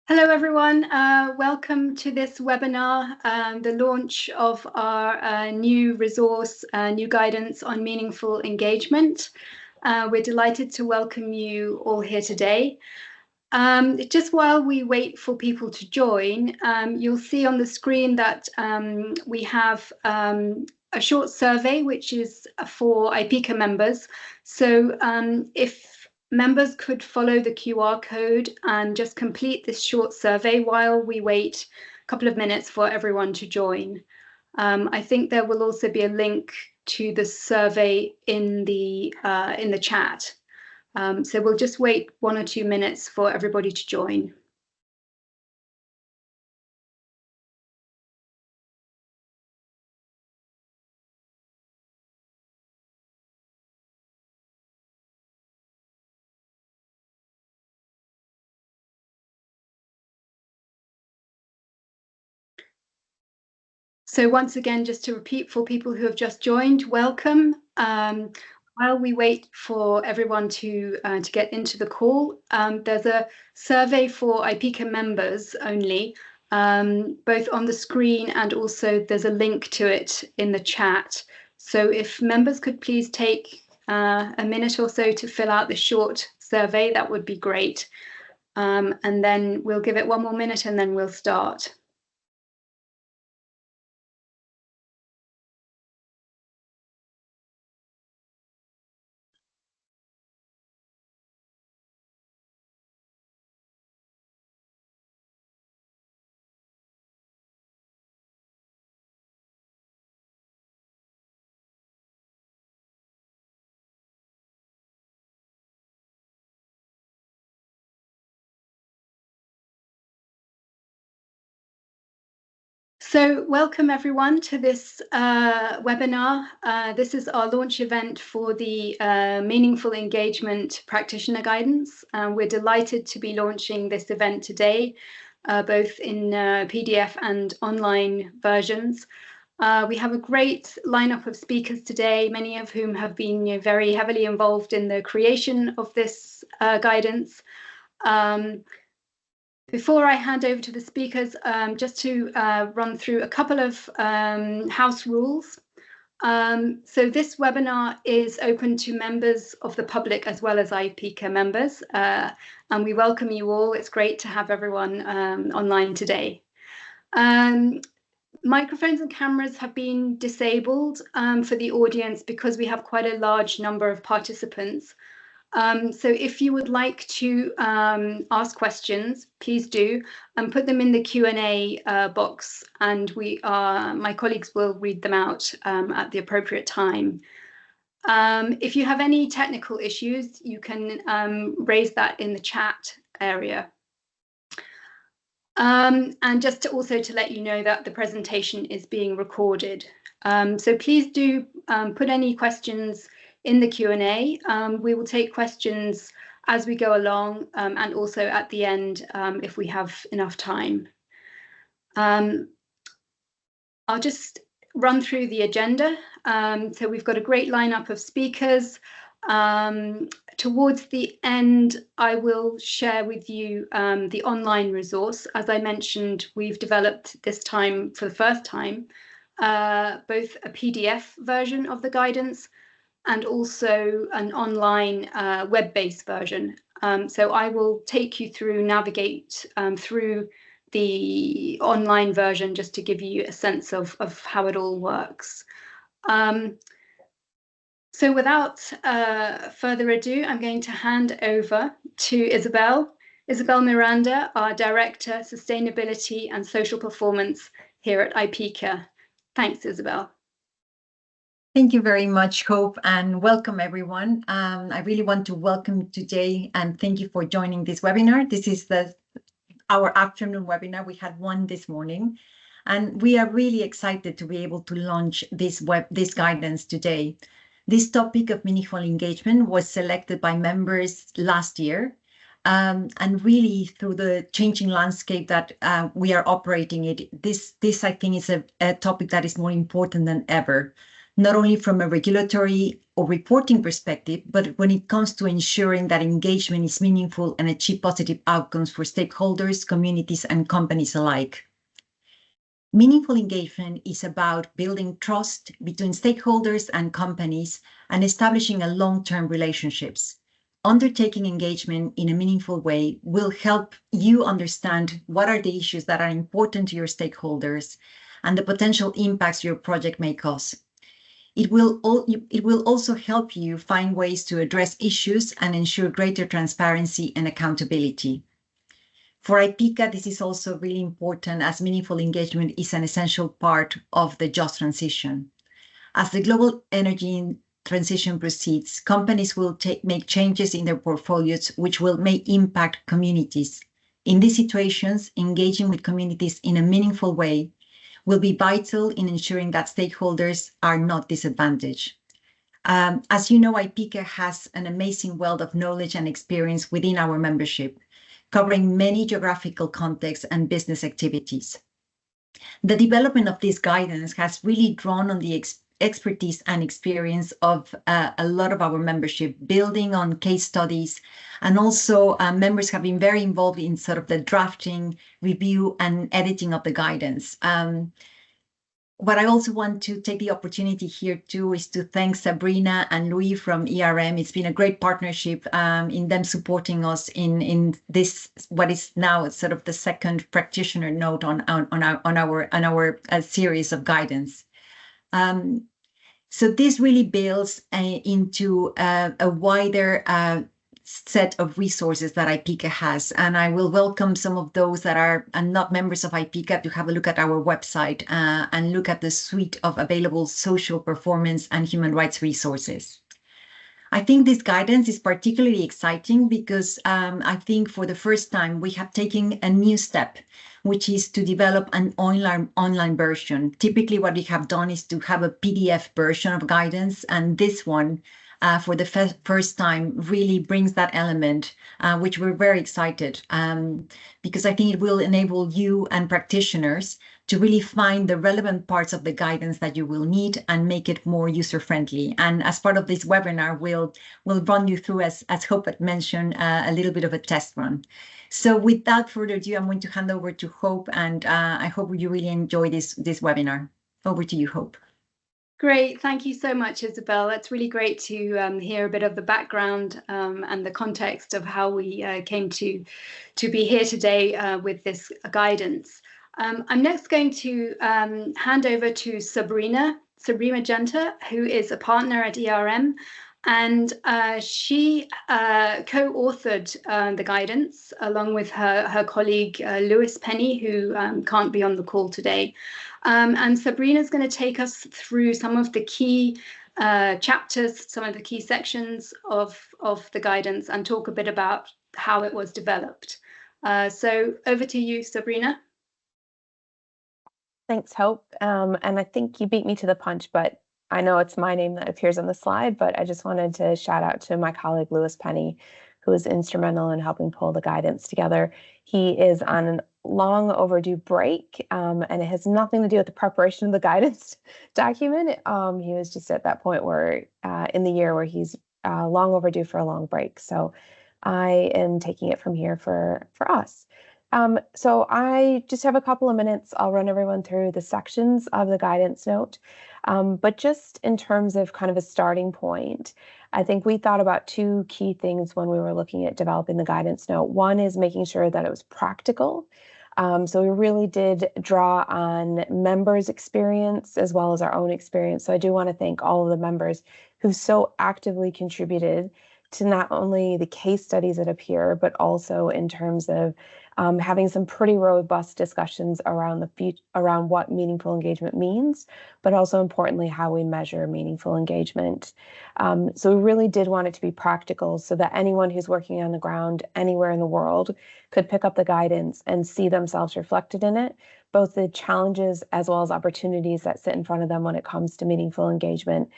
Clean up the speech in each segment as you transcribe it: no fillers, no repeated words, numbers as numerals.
Hello, everyone. Welcome to this webinar, the launch of our new resource, new guidance on meaningful engagement. We're delighted to welcome you all here today. Just while we wait for people to join, you'll see on the screen that we have a short survey, which is for IPECA members. So if members could follow the QR code and just complete this short survey while we wait a couple of minutes for everyone to join. I think there will also be a link to the survey in the chat. So we'll just wait 1 or 2 minutes for everybody to join. So once again, just to repeat for people who have just joined, welcome. While we wait for everyone to get into the call, there's a survey for IPECA members only, both on the screen and also there's a link to it in the chat. So if members could please take a minute or so to fill out the short survey, that would be great. And then we'll give it 1 more minute and then we'll start. So welcome everyone to this webinar. This is our launch event for the Meaningful Engagement Practitioner Guidance. We're delighted to be launching this event today, both in PDF and online versions. We have a great lineup of speakers today, many of whom have been very heavily involved in the creation of this guidance. Before I hand over to the speakers, just to run through a couple of house rules. So this webinar is open to members of the public as well as IPECA members, and we welcome you all. It's great to have everyone online today. Microphones and cameras have been disabled for the audience because we have quite a large number of participants. So if you would like to ask questions, please do, and put them in the Q&A box, and my colleagues will read them out at the appropriate time. If you have any technical issues, you can raise that in the chat area. And just also to let you know that the presentation is being recorded. So please do put any questions in the Q&A. We will take questions as we go along and also at the end if we have enough time. I'll just run through the agenda. So we've got a great lineup of speakers. Towards the end, I will share with you the online resource. As I mentioned, we've developed this time for the first time, both a PDF version of the guidance and also an online web-based version. So I will take you through, navigate through the online version just to give you a sense of how it all works. So without further ado, I'm going to hand over to Isabel Miranda, our Director, Sustainability and Social Performance here at IPECA. Thanks, Isabel. Thank you very much, Hope, and welcome everyone. I really want to welcome today and thank you for joining this webinar. This is our afternoon webinar. We had one this morning, and we are really excited to be able to launch this guidance today. This topic of meaningful engagement was selected by members last year, and really through the changing landscape that we are operating in, this I think is a topic that is more important than ever. not only from a regulatory or reporting perspective, but when it comes to ensuring that engagement is meaningful and achieve positive outcomes for stakeholders, communities, and companies alike. Meaningful engagement is about building trust between stakeholders and companies and establishing a long-term relationships. Undertaking engagement in a meaningful way will help you understand what are the issues that are important to your stakeholders and the potential impacts your project may cause. It will also help you find ways to address issues and ensure greater transparency and accountability. For IPICA, this is also really important as meaningful engagement is an essential part of the just transition. As the global energy transition proceeds, companies will make changes in their portfolios, which may impact communities. In these situations, engaging with communities in a meaningful way will be vital in ensuring that stakeholders are not disadvantaged. As you know, IPICA has an amazing wealth of knowledge and experience within our membership, covering many geographical contexts and business activities. The development of this guidance has really drawn on the expertise and experience of a lot of our membership, building on case studies, and also members have been very involved in sort of the drafting, review, and editing of the guidance. What I also want to take the opportunity here too is to thank Sabrina and Louis from ERM. It's been a great partnership in them supporting us in this, what is now sort of the second practitioner note on our series of guidance. So this really builds into a wider set of resources that IPICA has. And I will welcome some of those that are not members of IPICA to have a look at our website and look at the suite of available social performance and human rights resources. I think this guidance is particularly exciting because I think for the first time we have taken a new step, which is to develop an online version. Typically what we have done is to have a PDF version of guidance, and this one for the first time really brings that element, which we're very excited because I think it will enable you and practitioners to really find the relevant parts of the guidance that you will need and make it more user-friendly. And as part of this webinar, we'll run you through, as Hope had mentioned, a little bit of a test run. So without further ado, I'm going to hand over to Hope, and I hope you really enjoy this webinar. Over to you, Hope. Great, thank you so much, Isabel. It's really great to hear a bit of the background and the context of how we came to be here today with this guidance. I'm next going to hand over to Sabrina Genta, who is a partner at ERM, and she co-authored the guidance along with her colleague Lewis Penny, who can't be on the call today. And Sabrina is going to take us through some of the key chapters, some of the key sections of the guidance, and talk a bit about how it was developed. So over to you, Sabrina. Thanks, Hope. And I think you beat me to the punch, but I know it's my name that appears on the slide, but I just wanted to shout out to my colleague, Lewis Penny, who was instrumental in helping pull the guidance together. He is on an long overdue break, and it has nothing to do with the preparation of the guidance document. He was just at that point where in the year where he's long overdue for a long break. So I am taking it from here for us. So I just have a couple of minutes. I'll run everyone through the sections of the guidance note. But just in terms of kind of a starting point, I think we thought about two key things when we were looking at developing the guidance note. One is making sure that it was practical. So we really did draw on members' experience as well as our own experience. So I do want to thank all of the members who so actively contributed to not only the case studies that appear, but also in terms of having some pretty robust discussions around around what meaningful engagement means, but also importantly, how we measure meaningful engagement. So we really did want it to be practical so that anyone who's working on the ground anywhere in the world could pick up the guidance and see themselves reflected in it, both the challenges as well as opportunities that sit in front of them when it comes to meaningful engagement,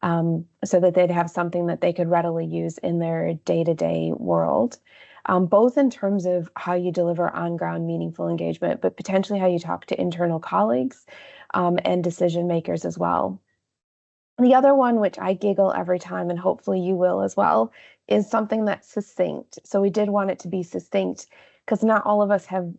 so that they'd have something that they could readily use in their day-to-day world. Both in terms of how you deliver on-ground meaningful engagement, but potentially how you talk to internal colleagues and decision makers as well. The other one, which I giggle every time, and hopefully you will as well, is something that's succinct. So we did want it to be succinct because not all of us have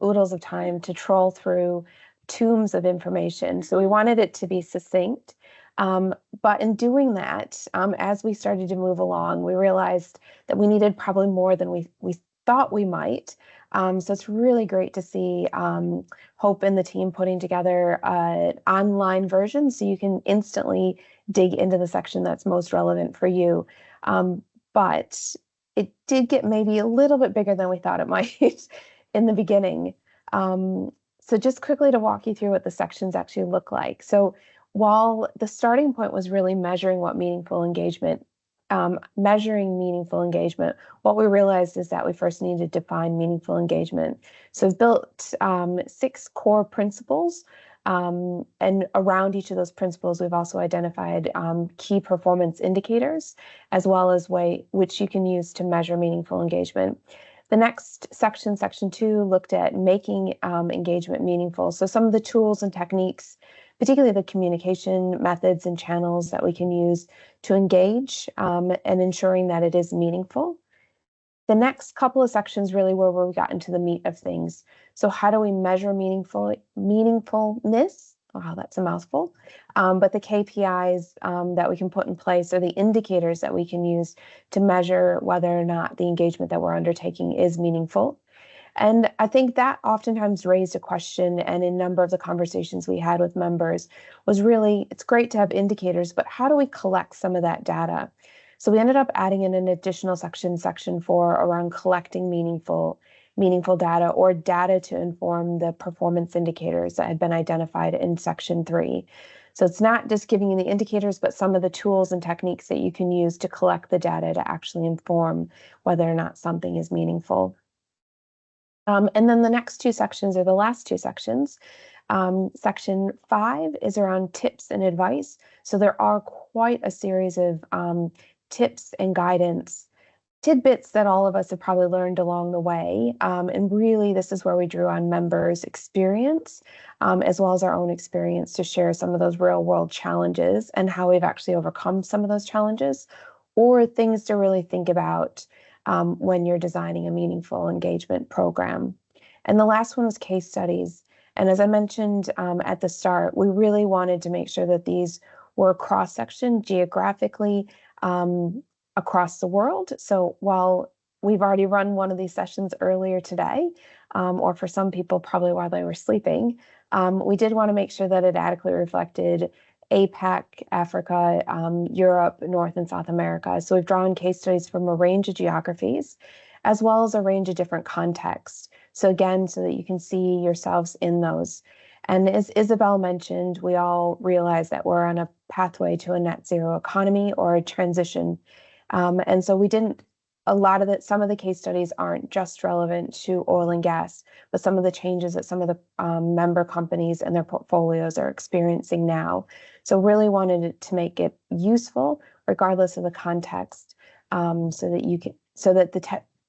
oodles of time to troll through tombs of information. So we wanted it to be succinct. But in doing that, as we started to move along, we realized that we needed probably more than we thought we might. So it's really great to see Hope and the team putting together an online version so you can instantly dig into the section that's most relevant for you. But it did get maybe a little bit bigger than we thought it might in the beginning. So just quickly to walk you through what the sections actually look like. So while the starting point was really measuring meaningful engagement, what we realized is that we first need to define meaningful engagement. So we've built 6 core principles, and around each of those principles, we've also identified key performance indicators, as well as which you can use to measure meaningful engagement. The next section, section 2, looked at making engagement meaningful. So some of the tools and techniques, particularly the communication methods and channels that we can use to engage and ensuring that it is meaningful. The next couple of sections really were where we got into the meat of things. So how do we measure meaningfulness? Wow, that's a mouthful. But the KPIs that we can put in place are the indicators that we can use to measure whether or not the engagement that we're undertaking is meaningful. And I think that oftentimes raised a question, and in a number of the conversations we had with members was really, it's great to have indicators, but how do we collect some of that data? So we ended up adding in an additional section, section 4, around collecting meaningful data, or data to inform the performance indicators that had been identified in section 3. So it's not just giving you the indicators, but some of the tools and techniques that you can use to collect the data to actually inform whether or not something is meaningful. And then the next 2 sections are the last 2 sections. Section 5 is around tips and advice. So there are quite a series of tips and guidance tidbits that all of us have probably learned along the way. And really, this is where we drew on members' experience, as well as our own experience, to share some of those real world challenges and how we've actually overcome some of those challenges, or things to really think about when you're designing a meaningful engagement program. And the last one was case studies. And as I mentioned at the start, we really wanted to make sure that these were cross-section geographically across the world. So while we've already run one of these sessions earlier today, or for some people probably while they were sleeping, we did want to make sure that it adequately reflected APAC, Africa, Europe, North and South America. So we've drawn case studies from a range of geographies, as well as a range of different contexts. So again, so that you can see yourselves in those. And as Isabel mentioned, we all realize that we're on a pathway to a net zero economy, or a transition. And so some of the case studies aren't just relevant to oil and gas, but some of the changes that some of the member companies and their portfolios are experiencing now. So really wanted to make it useful, regardless of the context, so that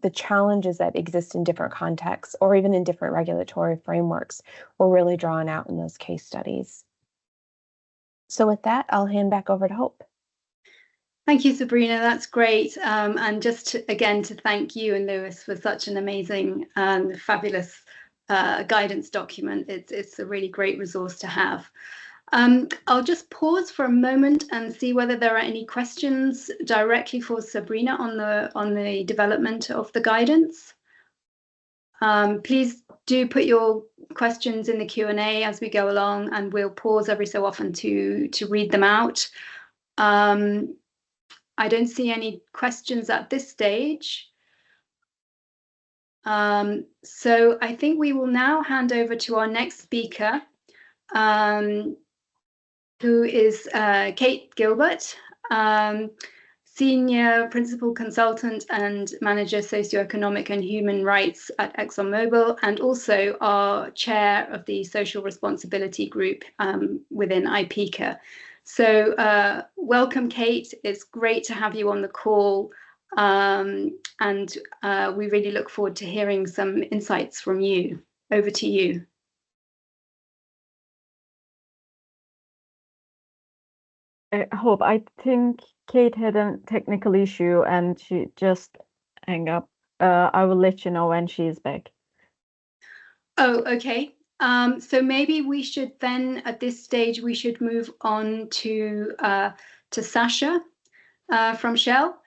the challenges that exist in different contexts, or even in different regulatory frameworks, were really drawn out in those case studies. So with that, I'll hand back over to Hope. Thank you, Sabrina. That's great. And just again to thank you and Lewis for such an amazing and fabulous guidance document. It's a really great resource to have. I'll just pause for a moment and see whether there are any questions directly for Sabrina on the development of the guidance. Please do put your questions in the Q&A as we go along, and we'll pause every so often to read them out. I don't see any questions at this stage. So I think we will now hand over to our next speaker, who is Kate Gilbert, Senior Principal Consultant and Manager Socioeconomic and Human Rights at ExxonMobil, and also our Chair of the Social Responsibility Group within IPECA. So welcome, Kate. It's great to have you on the call, and we really look forward to hearing some insights from you. Over to you. Hope, I think Kate had a technical issue and she just hung up. I will let you know when she is back. Oh, okay. So maybe we should then, at this stage, we should move on to Sasha from Shell.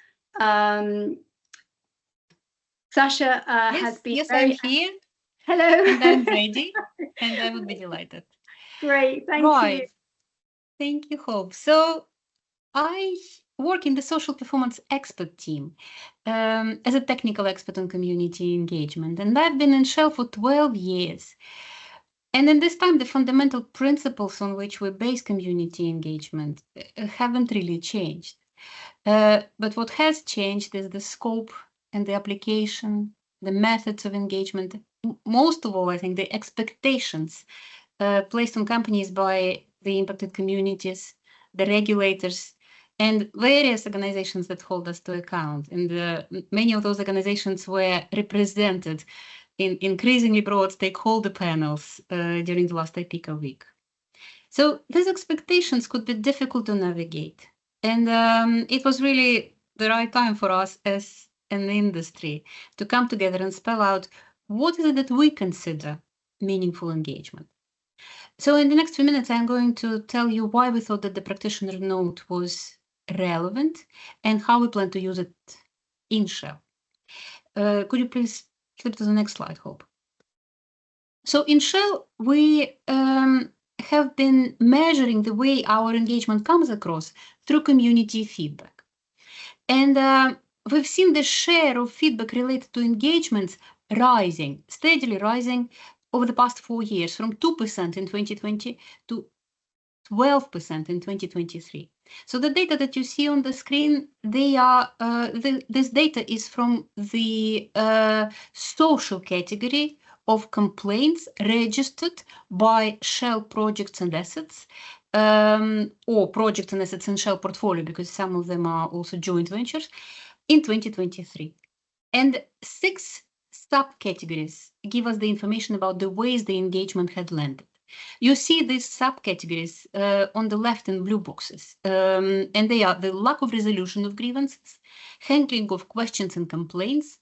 Sasha has been Yes, very... I'm here. Hello. And I'm ready, and I would be delighted. Great, thank you. Thank you, Hope. So I work in the social performance expert team as a technical expert on community engagement, and I've been in Shell for 12 years. And in this time, the fundamental principles on which we base community engagement haven't really changed. But what has changed is the scope and the application, the methods of engagement. Most of all, I think the expectations placed on companies by the impacted communities, the regulators, and various organizations that hold us to account. And many of those organizations were represented in increasingly broad stakeholder panels during the last IPCA week. So these expectations could be difficult to navigate. And it was really the right time for us as an industry to come together and spell out what is it that we consider meaningful engagement. So in the next few minutes, I'm going to tell you why we thought that the practitioner note was relevant and how we plan to use it in Shell. Could you please flip to the next slide, Hope? So in Shell, we have been measuring the way our engagement comes across through community feedback. And we've seen the share of feedback related to engagements rising, steadily rising over the past 4 years, from 2% in 2020 to 12% in 2023. So the data that you see on the screen, they are this data is from the social category of complaints registered by Shell projects and assets, or projects and assets in Shell portfolio, because some of them are also joint ventures, in 2023. And 6 subcategories give us the information about the ways the engagement had landed. You see these subcategories on the left in blue boxes, and they are the lack of resolution of grievances, handling of questions and complaints,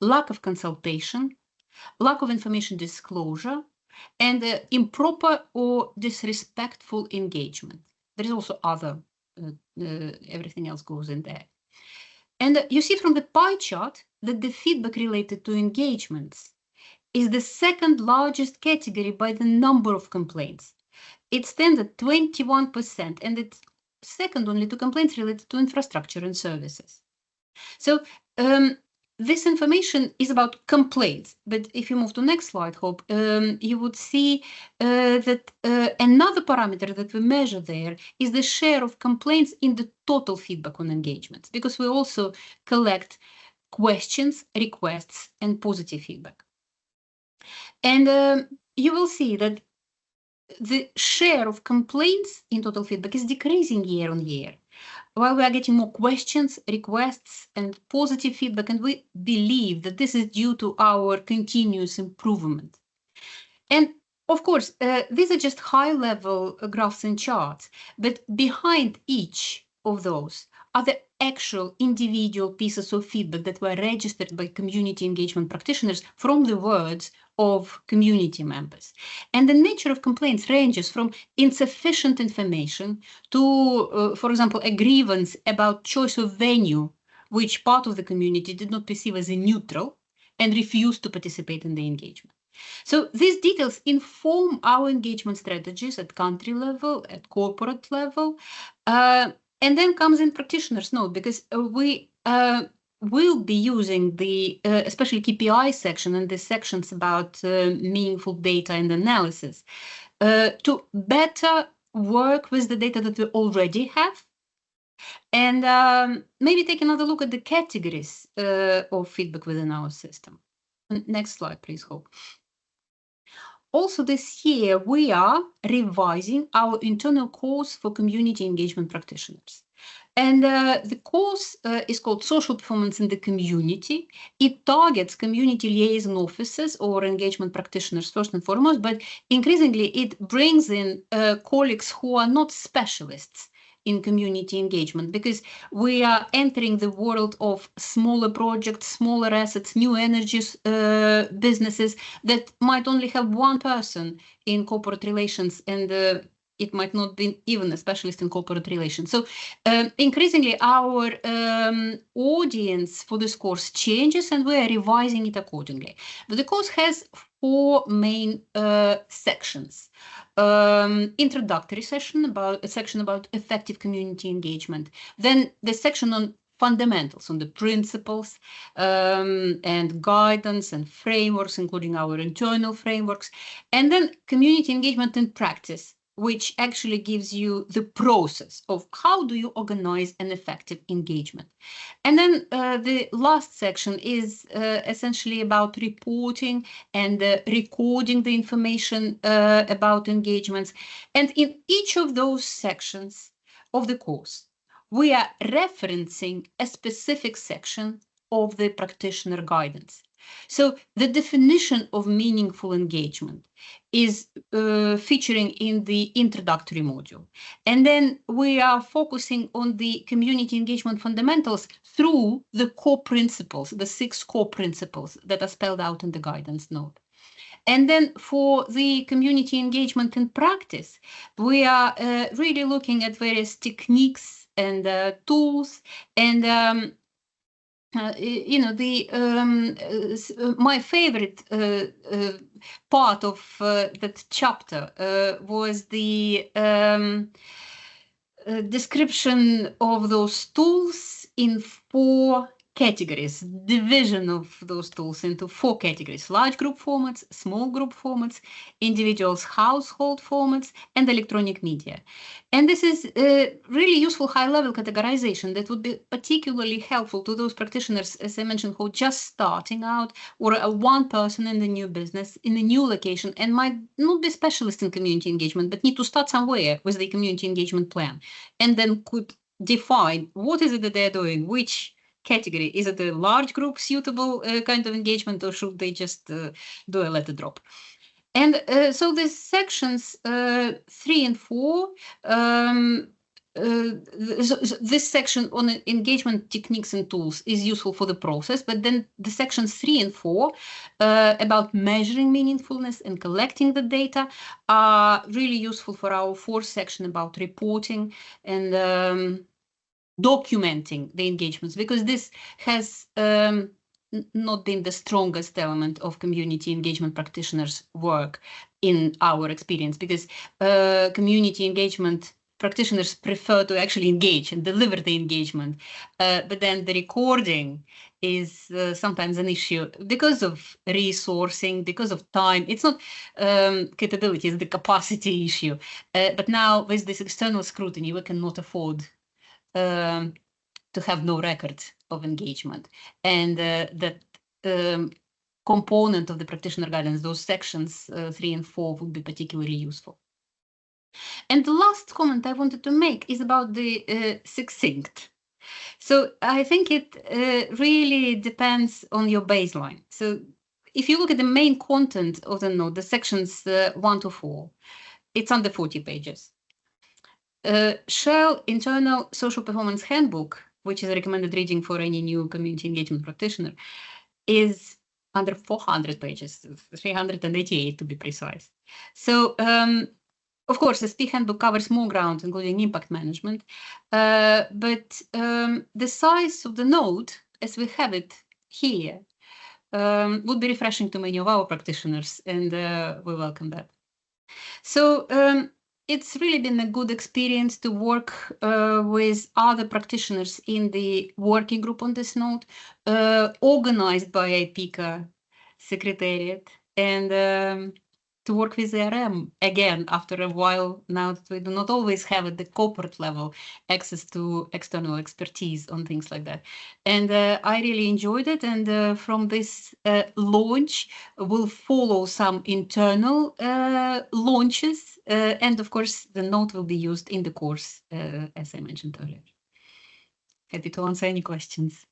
lack of consultation, lack of information disclosure, and improper or disrespectful engagement. There is also other, everything else goes in there. And you see from the pie chart that the feedback related to engagements is the second largest category by the number of complaints. It stands at 21%, and it's second only to complaints related to infrastructure and services. So this information is about complaints, but if you move to next slide, Hope, you would see that another parameter that we measure there is the share of complaints in the total feedback on engagements, because we also collect questions, requests, and positive feedback. And you will see that the share of complaints in total feedback is decreasing year on year, while we are getting more questions, requests, and positive feedback, and we believe that this is due to our continuous improvement. And of course, these are just high-level graphs and charts, but behind each of those are the actual individual pieces of feedback that were registered by community engagement practitioners from the words of community members. And the nature of complaints ranges from insufficient information to, for example, a grievance about choice of venue, which part of the community did not perceive as a neutral and refused to participate in the engagement. So these details inform our engagement strategies at country level, at corporate level, and then comes in practitioner's note, because we will be using the especially KPI section and the sections about meaningful data and analysis to better work with the data that we already have, and maybe take another look at the categories of feedback within our system. Next slide, please, Hope. Also this year, we are revising our internal course for community engagement practitioners. And the course is called Social Performance in the Community. It targets community liaison officers or engagement practitioners first and foremost, but increasingly it brings in colleagues who are not specialists in community engagement, because we are entering the world of smaller projects, smaller assets, new energies, businesses that might only have one person in corporate relations, and it might not be even a specialist in corporate relations. So increasingly our audience for this course changes, and we are revising it accordingly. But the course has 4 main sections. Introductory section, a section about effective community engagement. Then the section on fundamentals, on the principles and guidance and frameworks, including our internal frameworks. And then community engagement in practice, which actually gives you the process of how do you organize an effective engagement. And then the last section is essentially about reporting and recording the information about engagements. And in each of those sections of the course, we are referencing a specific section of the practitioner guidance. So the definition of meaningful engagement is featuring in the introductory module. And then we are focusing on the community engagement fundamentals through the core principles, the 6 core principles that are spelled out in the guidance note. And then for the community engagement in practice, we are really looking at various techniques and tools, and you know, my favorite part of that chapter was the description of those tools in 4 categories, division of those tools into 4 categories: large group formats, small group formats, individuals household formats, and electronic media. And this is a really useful high-level categorization that would be particularly helpful to those practitioners, as I mentioned, who are just starting out, or one person in the new business, in a new location, and might not be specialist in community engagement, but need to start somewhere with the community engagement plan, and then could define what is it that they're doing, which category. Is it a large group suitable kind of engagement, or should they just do a let it drop? And so the sections 3 and 4, this section on engagement techniques and tools is useful for the process, but then the sections 3 and 4 about measuring meaningfulness and collecting the data are really useful for our 4th section about reporting and documenting the engagements, because this has not been the strongest element of community engagement practitioners' work in our experience, because community engagement practitioners prefer to actually engage and deliver the engagement, but then the recording is sometimes an issue because of resourcing, because of time. It's not capability, it's the capacity issue. But now with this external scrutiny, we cannot afford to have no record of engagement, and that component of the practitioner guidance, those sections 3 and 4, would be particularly useful. And the last comment I wanted to make is about the succinct. So I think it really depends on your baseline. So if you look at the main content of the note, the sections 1 to 4, it's under 40 pages. Shell Internal Social Performance Handbook, which is a recommended reading for any new community engagement practitioner, is under 400 pages, 388 to be precise. So, of course, the SP handbook covers more ground, including impact management, but the size of the note, as we have it here, would be refreshing to many of our practitioners, and we welcome that. So it's really been a good experience to work with other practitioners in the working group on this note, organized by IPICA Secretariat, and to work with ARM again after a while, now that we do not always have at the corporate level access to external expertise on things like that. And I really enjoyed it, and from this launch will follow some internal launches, and of course the note will be used in the course, as I mentioned earlier. Happy to answer any questions.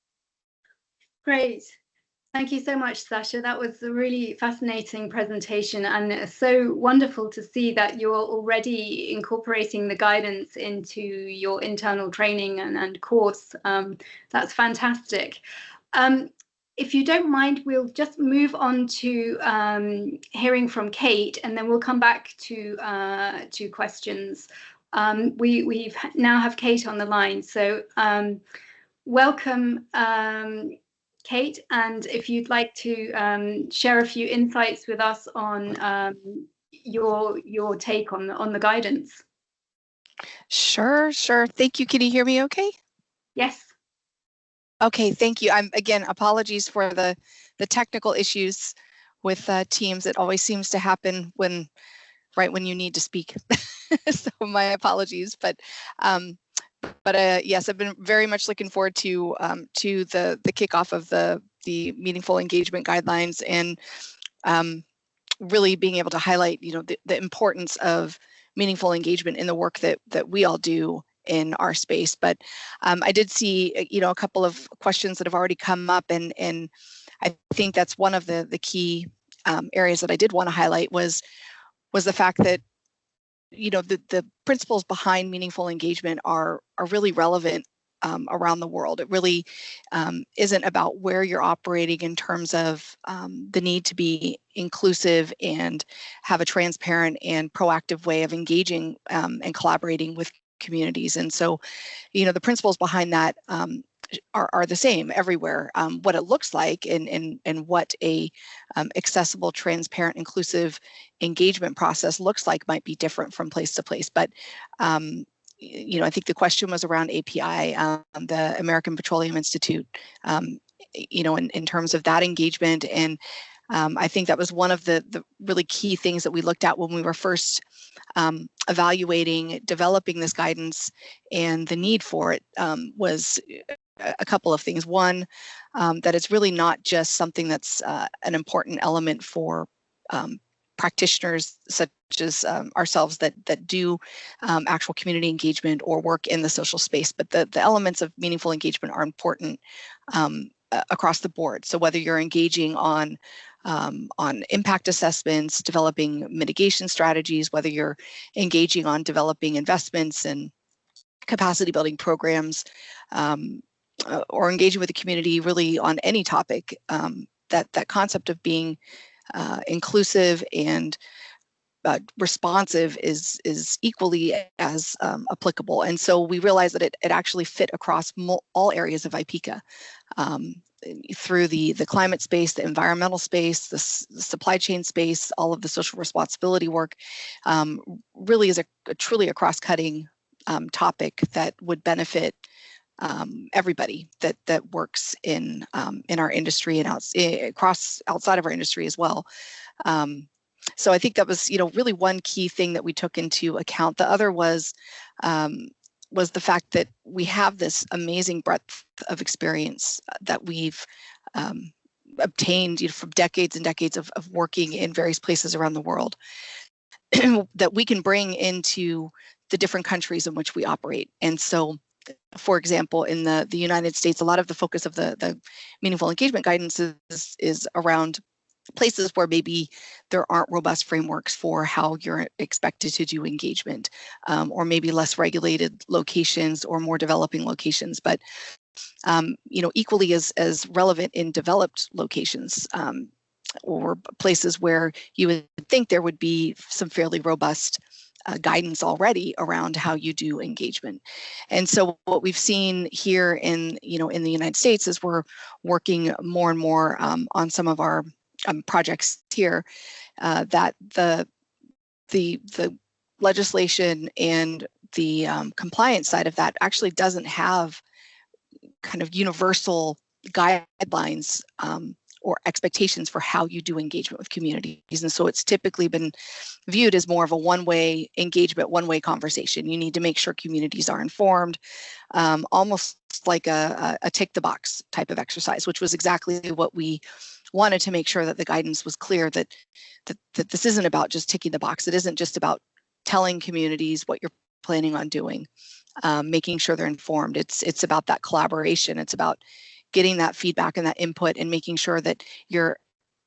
Great. Thank you so much, Sasha. That was a really fascinating presentation, and it's so wonderful to see that you're already incorporating the guidance into your internal training and course. That's fantastic. If you don't mind, we'll just move on to hearing from Kate, and then we'll come back to questions. We now have Kate on the line, so welcome, Kate, and if you'd like to share a few insights with us on your take on the guidance. Sure. Thank you. Can you hear me okay? Yes. Okay, thank you. Again, apologies for the technical issues with Teams. It always seems to happen right when you need to speak. So my apologies, but yes, I've been very much looking forward to the kickoff of the meaningful engagement guidelines, and really being able to highlight, the importance of meaningful engagement in the work that we all do in our space. But I did see, a couple of questions that have already come up, and I think that's one of the key areas that I did want to highlight was the fact that the principles behind meaningful engagement are really relevant around the world. It really isn't about where you're operating in terms of the need to be inclusive and have a transparent and proactive way of engaging and collaborating with communities. And so, the principles behind that are the same everywhere. What it looks like and what a accessible, transparent, inclusive engagement process looks like might be different from place to place. But I think the question was around API, the American Petroleum Institute, in terms of that engagement. And I think that was one of the really key things that we looked at when we were first evaluating, developing this guidance, and the need for it was a couple of things. One, that it's really not just something that's an important element for practitioners such as ourselves that do actual community engagement or work in the social space, but the elements of meaningful engagement are important across the board. So whether you're engaging on impact assessments, developing mitigation strategies, whether you're engaging on developing investments and capacity building programs, or engaging with the community really on any topic, that concept of being inclusive and responsive is equally as applicable. And so we realized that it actually fit across all areas of IPECA, through the climate space, the environmental space, the supply chain space, all of the social responsibility work, really is a truly a cross-cutting topic that would benefit everybody that works in our industry and outside of our industry as well. So I think that was, really one key thing that we took into account. The other was the fact that we have this amazing breadth of experience that we've obtained, from decades and decades of working in various places around the world that we can bring into the different countries in which we operate. And so, for example, in the United States, a lot of the focus of the meaningful engagement guidance is around places where maybe there aren't robust frameworks for how you're expected to do engagement, or maybe less regulated locations or more developing locations. But equally as relevant in developed locations, or places where you would think there would be some fairly robust guidance already around how you do engagement. And so what we've seen here in the United States is we're working more and more on some of our projects here, that the legislation and the compliance side of that actually doesn't have kind of universal guidelines or expectations for how you do engagement with communities. And so it's typically been viewed as more of a one-way engagement, one-way conversation. You need to make sure communities are informed, almost like a tick the box type of exercise, which was exactly what we wanted to make sure that the guidance was clear, that this isn't about just ticking the box. It isn't just about telling communities what you're planning on doing, making sure they're informed. It's about that collaboration. It's about getting that feedback and that input and making sure that you're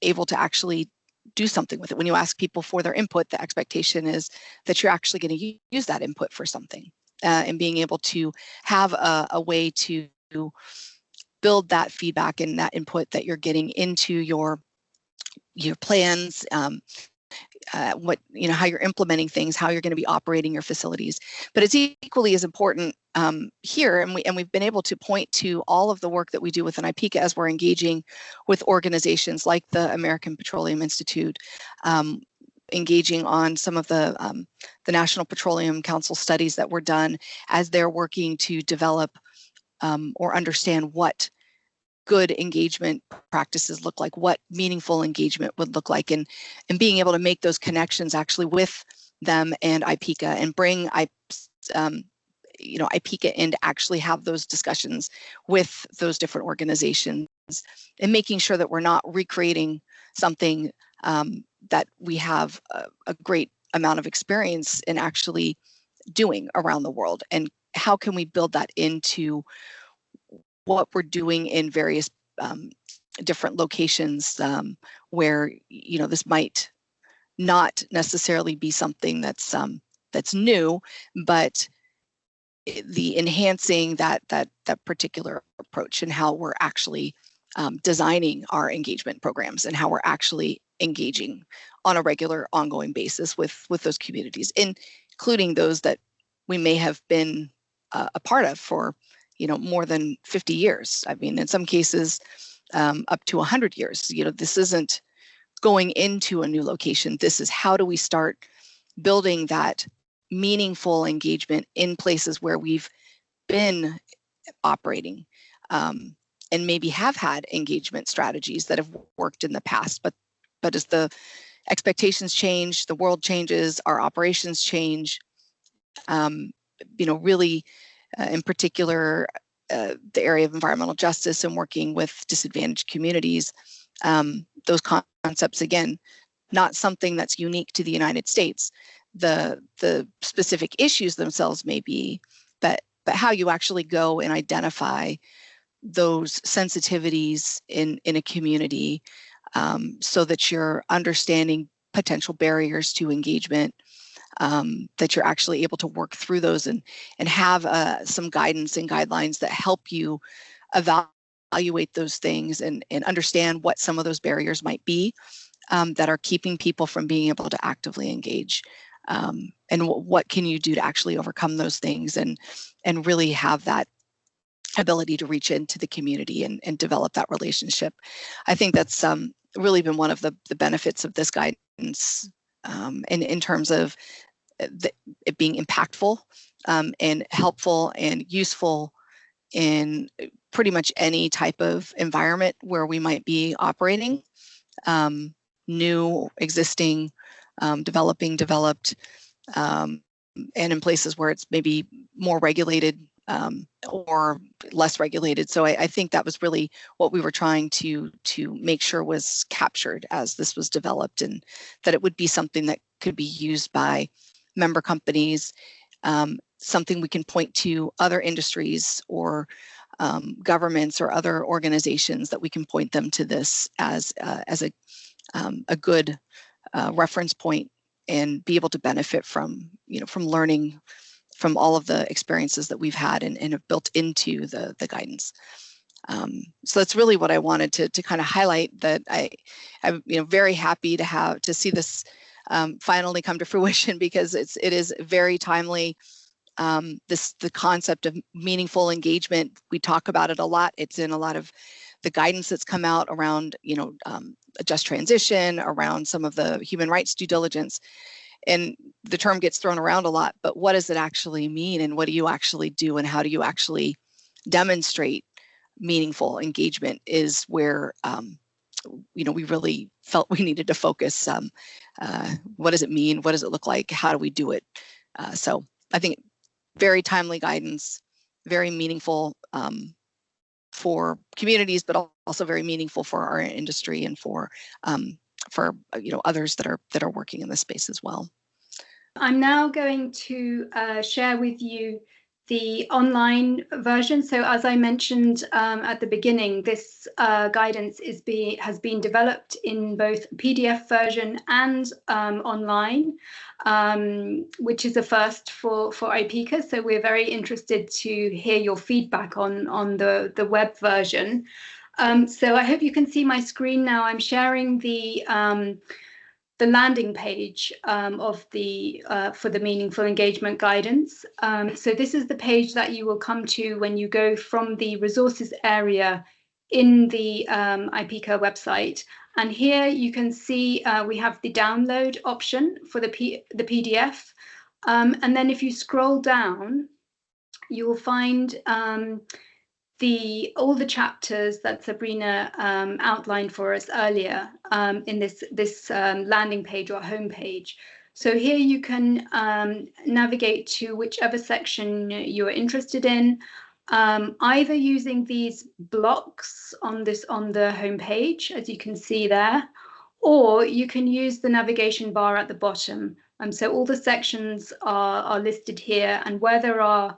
able to actually do something with it. When you ask people for their input, the expectation is that you're actually going to use that input for something, and being able to have a way to build that feedback and that input that you're getting into your plans, what, how you're implementing things, how you're going to be operating your facilities. But it's equally as important here, and we've been able to point to all of the work that we do within IPECA as we're engaging with organizations like the American Petroleum Institute, engaging on some of the National Petroleum Council studies that were done as they're working to develop or understand what good engagement practices look like, what meaningful engagement would look like, and being able to make those connections actually with them and IPECA, and bring IPECA in to actually have those discussions with those different organizations, and making sure that we're not recreating something that we have a great amount of experience in actually doing around the world, and how can we build that into what we're doing in various different locations where this might not necessarily be something that's new, but the enhancing that particular approach, and how we're actually designing our engagement programs, and how we're actually engaging on a regular, ongoing basis with those communities, including those that we may have been a part of for more than 50 years. I mean, in some cases, up to 100 years. This isn't going into a new location. This is how do we start building that meaningful engagement in places where we've been operating, and maybe have had engagement strategies that have worked in the past. But as the expectations change, the world changes, our operations change, really, in particular, the area of environmental justice and working with disadvantaged communities, those concepts, again, not something that's unique to the United States. The specific issues themselves may be, but how you actually go and identify those sensitivities in a community, so that you're understanding potential barriers to engagement, that you're actually able to work through those and have some guidance and guidelines that help you evaluate those things and understand what some of those barriers might be, that are keeping people from being able to actively engage, and what can you do to actually overcome those things, and really have that ability to reach into the community and develop that relationship. I think that's really been one of the benefits of this guidance, in terms of it being impactful, and helpful and useful in pretty much any type of environment where we might be operating, new, existing, developing, developed, and in places where it's maybe more regulated, or less regulated. So I think that was really what we were trying to make sure was captured as this was developed, and that it would be something that could be used by member companies, something we can point to other industries or governments or other organizations, that we can point them to this as a good reference point, and be able to benefit from learning from all of the experiences that we've had and have built into the guidance. So that's really what I wanted to kind of highlight, that I'm very happy to see this finally come to fruition, because it is very timely. The concept of meaningful engagement, we talk about it a lot. It's in a lot of the guidance that's come out around a just transition, around some of the human rights due diligence. And the term gets thrown around a lot, but what does it actually mean, and what do you actually do, and how do you actually demonstrate meaningful engagement, is where we really felt we needed to focus. What does it mean? What does it look like? How do we do it? So I think very timely guidance, very meaningful for communities, but also very meaningful for our industry and for others that are working in this space as well. I'm now going to share with you the online version. So as I mentioned at the beginning, this guidance has been developed in both PDF version and online, which is a first for IPECA. So we're very interested to hear your feedback on the web version. So I hope you can see my screen now. I'm sharing the landing page of for the meaningful engagement guidance. So this is the page that you will come to when you go from the resources area in the IPECA website. And here you can see we have the download option for the PDF. And then if you scroll down, you will find all the chapters that Sabrina outlined for us earlier in this landing page or home page. So here you can navigate to whichever section you're interested in, either using these blocks on the home page, as you can see there, or you can use the navigation bar at the bottom. So all the sections are listed here, and where there are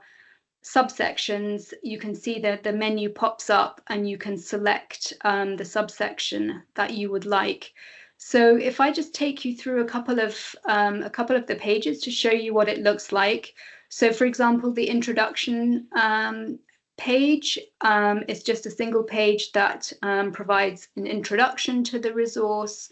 subsections, you can see that the menu pops up and you can select the subsection that you would like. So if I just take you through a couple of the pages to show you what it looks like. So for example, the introduction page is just a single page that provides an introduction to the resource,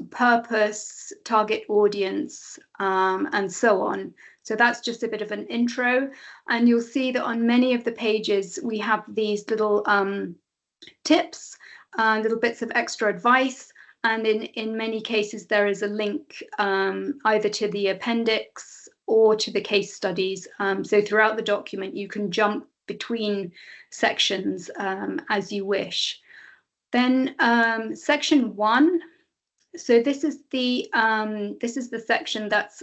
purpose, target audience, and so on. So that's just a bit of an intro. And you'll see that on many of the pages, we have these little tips, little bits of extra advice. And in many cases, there is a link either to the appendix or to the case studies. So throughout the document, you can jump between sections as you wish. Then section 1. So this is the section that's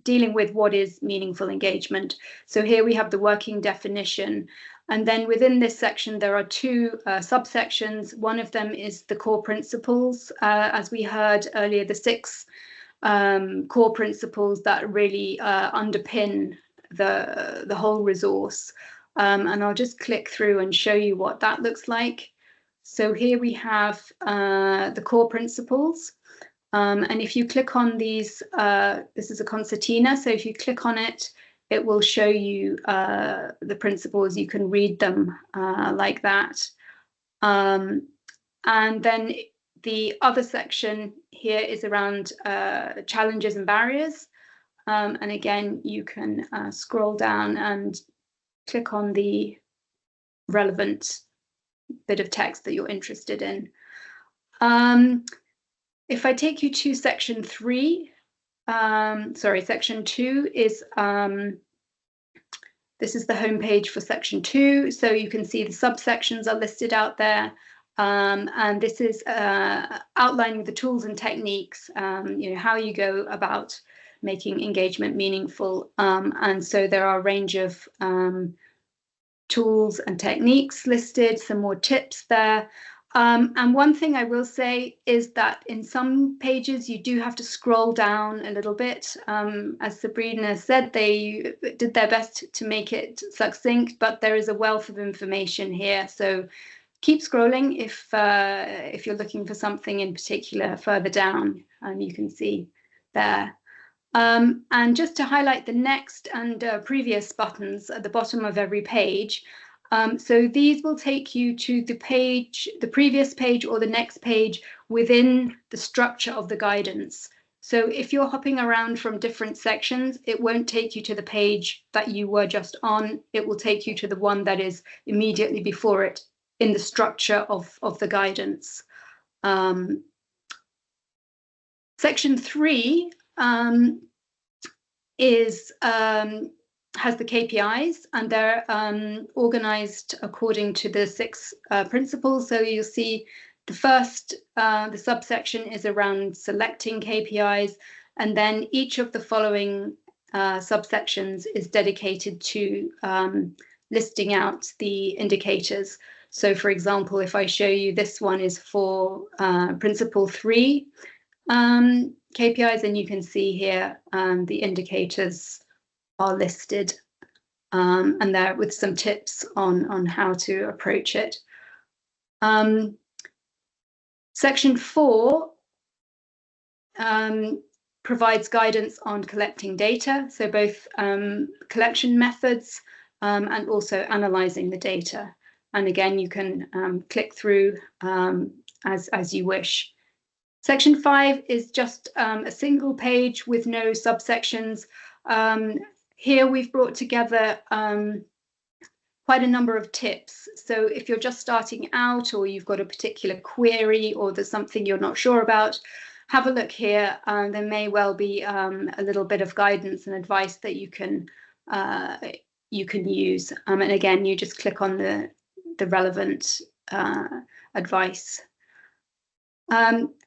dealing with what is meaningful engagement. So here we have the working definition. And then within this section, there are two subsections. One of them is the core principles. As we heard earlier, the 6 core principles that really underpin the whole resource. And I'll just click through and show you what that looks like. So here we have the core principles. And if you click on these, this is a concertina, so if you click on it, it will show you the principles. You can read them like that. And then the other section here is around challenges and barriers. And again, you can scroll down and click on the relevant bit of text that you're interested in. If I take you to section 3, section 2 is, this is the home page for section 2. So you can see the subsections are listed out there. And this is outlining the tools and techniques, how you go about making engagement meaningful. And so there are a range of tools and techniques listed, some more tips there. And one thing I will say is that in some pages you do have to scroll down a little bit. As Sabrina said, they did their best to make it succinct, but there is a wealth of information here. So keep scrolling if you're looking for something in particular further down, you can see there. And just to highlight the next and previous buttons at the bottom of every page. So these will take you to the previous page or the next page within the structure of the guidance. So if you're hopping around from different sections, it won't take you to the page that you were just on. It will take you to the one that is immediately before it in the structure of the guidance. Section 3 has the KPIs, and they're organized according to the 6 principles. So you'll see the first, the subsection is around selecting KPIs, and then each of the following subsections is dedicated to listing out the indicators. So for example, if I show you, this one is for principle 3 KPIs, and you can see here the indicators are listed, and there with some tips on how to approach it. Section 4 provides guidance on collecting data, so both collection methods and also analyzing the data. And again, you can click through as you wish. Section 5 is just a single page with no subsections. Here we've brought together quite a number of tips. So if you're just starting out, or you've got a particular query, or there's something you're not sure about, have a look here. There may well be a little bit of guidance and advice that you can use. And again, you just click on the relevant advice.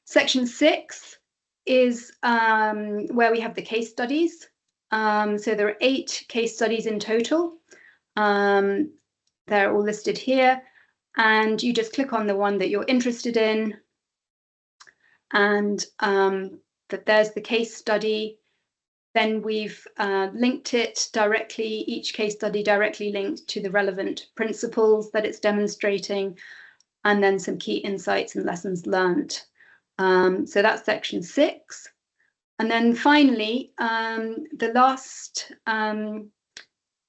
Section 6 is where we have the case studies. So there are 8 case studies in total. They're all listed here, and you just click on the one that you're interested in, and that there's the case study. Then we've linked it directly, each case study directly linked to the relevant principles that it's demonstrating, and then some key insights and lessons learned. So that's section 6. And then finally, the last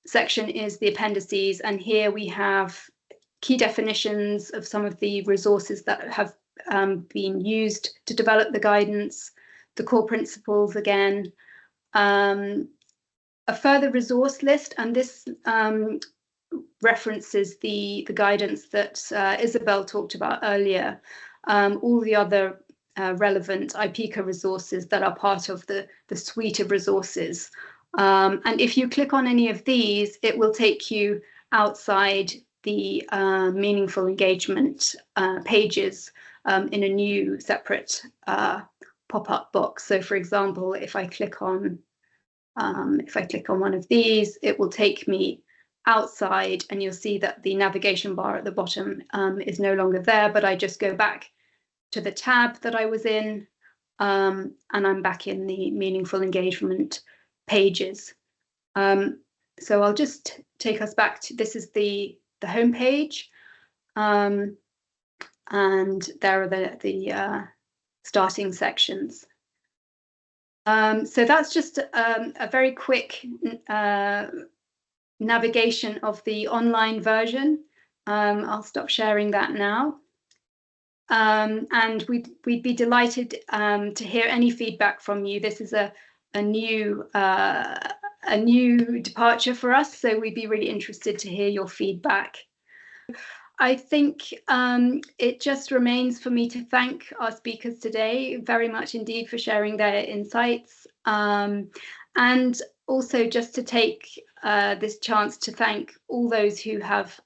section is the appendices, and here we have key definitions of some of the resources that have been used to develop the guidance, the core principles again, a further resource list, and this references the guidance that Isabel talked about earlier, all the other relevant IPECA resources that are part of the suite of resources. And if you click on any of these, it will take you outside the meaningful engagement pages in a new separate pop-up box. So for example, if I click on one of these, it will take me outside, and you'll see that the navigation bar at the bottom is no longer there, but I just go back to the tab that I was in, and I'm back in the meaningful engagement pages. So I'll just take us back to, this is the home page, and there are the starting sections. So that's just a very quick navigation of the online version. I'll stop sharing that now. And we'd be delighted to hear any feedback from you. This is a new departure for us, so we'd be really interested to hear your feedback. I think it just remains for me to thank our speakers today very much indeed for sharing their insights, and also just to take this chance to thank all those who have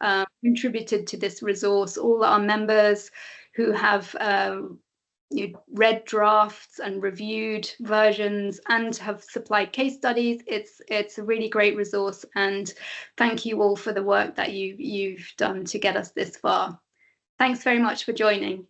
contributed to this resource, all our members who have read drafts and reviewed versions and have supplied case studies. It's a really great resource, and thank you all for the work that you've done to get us this far. Thanks very much for joining.